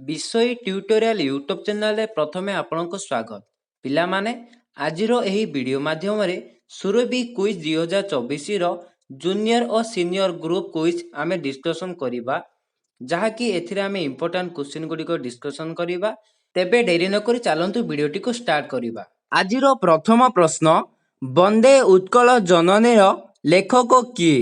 ବିଷୟ tutorial YouTube ଚ୍ୟାନେଲରେ ପ୍ରଥମେ ଆପଣଙ୍କୁ ସ୍ୱାଗତ। ପିଲାମାନେ ଆଜିର ଏହି ଭିଡ଼ିଓ ମାଧ୍ୟମରେ ସୁରଭି କୁଇଜ୍ 2024ର ଜୁନିୟର ଓ ସିନିୟର ଗ୍ରୁପ୍ କୁଇଜ୍ ଆମେ ଡିସ୍କସନ୍ କରିବା, ଯାହାକି ଏଥିରେ ଆମେ ଇମ୍ପୋର୍ଟାଣ୍ଟ କ୍ୱେଶ୍ଚିନ୍ ଗୁଡ଼ିକ ଡିସ୍କସନ୍ କରିବା। ତେବେ ଡେରି ନକରି ଚାଲନ୍ତୁ ଭିଡ଼ିଓଟିକୁ ଷ୍ଟାର୍ଟ କରିବା। ଆଜିର ପ୍ରଥମ ପ୍ରଶ୍ନ, ବନ୍ଦେ ଉତ୍କଳ ଜନନୀର ଲେଖକ କିଏ?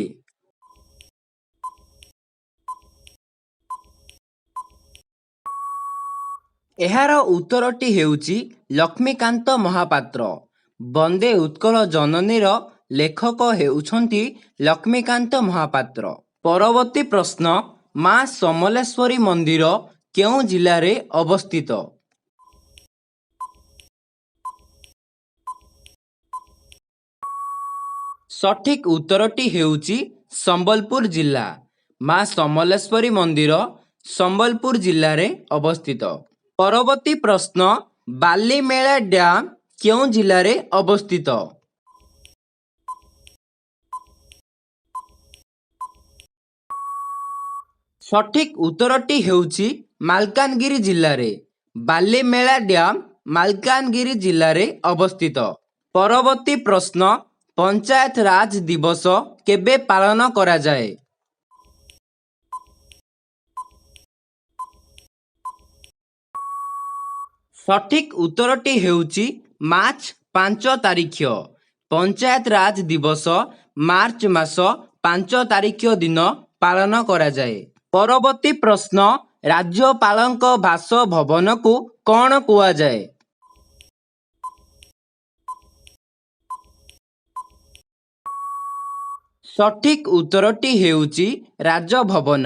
ଏହାର ଉତ୍ତରଟି ହେଉଛି ଲକ୍ଷ୍ମୀକାନ୍ତ ମହାପାତ୍ର। ବନ୍ଦେ ଉତ୍କଳ ଜନନୀର ଲେଖକ ହେଉଛନ୍ତି ଲକ୍ଷ୍ମୀକାନ୍ତ ମହାପାତ୍ର। ପରବର୍ତ୍ତୀ ପ୍ରଶ୍ନ, ମା ସମଲେଶ୍ୱରୀ ମନ୍ଦିର କେଉଁ ଜିଲ୍ଲାରେ ଅବସ୍ଥିତ? ସଠିକ୍ ଉତ୍ତରଟି ହେଉଛି ସମ୍ବଲପୁର ଜିଲ୍ଲା। ମା ସମଲେଶ୍ୱରୀ ମନ୍ଦିର ସମ୍ବଲପୁର ଜିଲ୍ଲାରେ ଅବସ୍ଥିତ। ପରବର୍ତ୍ତୀ ପ୍ରଶ୍ନ, ବାଲିମେଳା ଡ୍ୟାମ୍ କେଉଁ ଜିଲ୍ଲାରେ ଅବସ୍ଥିତ? ସଠିକ୍ ଉତ୍ତରଟି ହେଉଛି ମାଲକାନଗିରି ଜିଲ୍ଲାରେ। ବାଲିମେଳା ଡ୍ୟାମ୍ ମାଲକାନଗିରି ଜିଲ୍ଲାରେ ଅବସ୍ଥିତ। ପରବର୍ତ୍ତୀ ପ୍ରଶ୍ନ, ପଞ୍ଚାୟତ ରାଜ ଦିବସ କେବେ ପାଳନ କରାଯାଏ? ସଠିକ୍ ଉତ୍ତରଟି ହେଉଛି ମାର୍ଚ୍ଚ 5 ତାରିଖ। ପଞ୍ଚାୟତ ରାଜ ଦିବସ ମାର୍ଚ୍ଚ ମାସ 5 ତାରିଖ ଦିନ ପାଳନ କରାଯାଏ। ପରବର୍ତ୍ତୀ ପ୍ରଶ୍ନ, ରାଜ୍ୟପାଳଙ୍କ ବାସଭବନକୁ କ'ଣ କୁହାଯାଏ? ସଠିକ୍ ଉତ୍ତରଟି ହେଉଛି ରାଜଭବନ।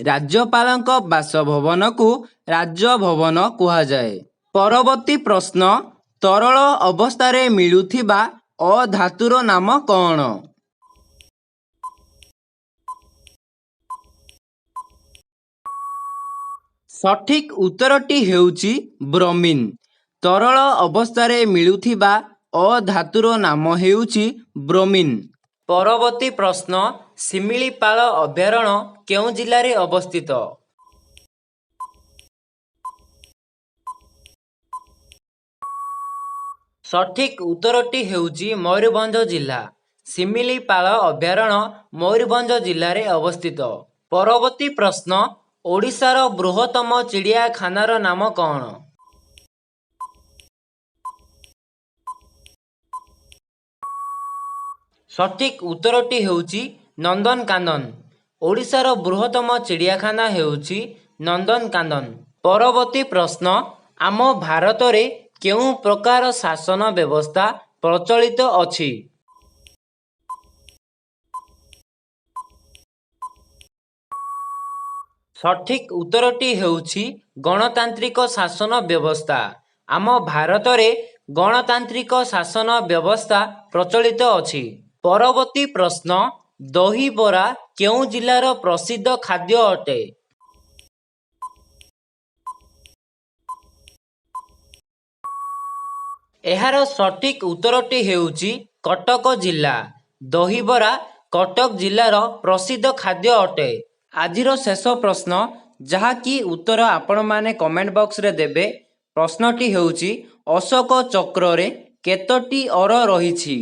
ରାଜ୍ୟପାଳଙ୍କ ବାସଭବନକୁ ରାଜଭବନ କୁହାଯାଏ। ପରବର୍ତ୍ତୀ ପ୍ରଶ୍ନ, ତରଳ ଅବସ୍ଥାରେ ମିଳୁଥିବା ଅଧାତୁର ନାମ କ'ଣ? ସଠିକ୍ ଉତ୍ତରଟି ହେଉଛି ବ୍ରୋମିନ୍। ତରଳ ଅବସ୍ଥାରେ ମିଳୁଥିବା ଅଧାତୁର ନାମ ହେଉଛି ବ୍ରୋମିନ୍। ପରବର୍ତ୍ତୀ ପ୍ରଶ୍ନ, ଶିମିଳିପାଳ ଅଭୟାରଣ୍ୟ କେଉଁ ଜିଲ୍ଲାରେ ଅବସ୍ଥିତ? ସଠିକ୍ ଉତ୍ତରଟି ହେଉଛି ମୟୂରଭଞ୍ଜ ଜିଲ୍ଲା। ଶିମିଳିପାଳ ଅଭୟାରଣ୍ୟ ମୟୂରଭଞ୍ଜ ଜିଲ୍ଲାରେ ଅବସ୍ଥିତ। ପରବର୍ତ୍ତୀ ପ୍ରଶ୍ନ, ଓଡ଼ିଶାର ବୃହତ୍ତମ ଚିଡ଼ିଆଖାନାର ନାମ କ'ଣ? ସଠିକ୍ ଉତ୍ତରଟି ହେଉଛି ନନ୍ଦନକାନନ। ଓଡ଼ିଶାର ବୃହତ୍ତମ ଚିଡ଼ିଆଖାନା ହେଉଛି ନନ୍ଦନକାନନ। ପରବର୍ତ୍ତୀ ପ୍ରଶ୍ନ, ଆମ ଭାରତରେ କେଉଁ ପ୍ରକାର ଶାସନ ବ୍ୟବସ୍ଥା ପ୍ରଚଳିତ ଅଛି? ସଠିକ୍ ଉତ୍ତରଟି ହେଉଛି ଗଣତାନ୍ତ୍ରିକ ଶାସନ ବ୍ୟବସ୍ଥା। ଆମ ଭାରତରେ ଗଣତାନ୍ତ୍ରିକ ଶାସନ ବ୍ୟବସ୍ଥା ପ୍ରଚଳିତ ଅଛି। ପରବର୍ତ୍ତୀ ପ୍ରଶ୍ନ, ଦହିବରା କେଉଁ ଜିଲ୍ଲାର ପ୍ରସିଦ୍ଧ ଖାଦ୍ୟ ଅଟେ? ଏହାର ସଠିକ୍ ଉତ୍ତରଟି ହେଉଛି କଟକ ଜିଲ୍ଲା। ଦହିବରା କଟକ ଜିଲ୍ଲାର ପ୍ରସିଦ୍ଧ ଖାଦ୍ୟ ଅଟେ। ଆଜିର ଶେଷ ପ୍ରଶ୍ନ, ଯାହାକି ଉତ୍ତର ଆପଣମାନେ କମେଣ୍ଟ ବକ୍ସରେ ଦେବେ। ପ୍ରଶ୍ନଟି ହେଉଛି ଅଶୋକ ଚକ୍ରରେ କେତୋଟି ଅର ରହିଛି?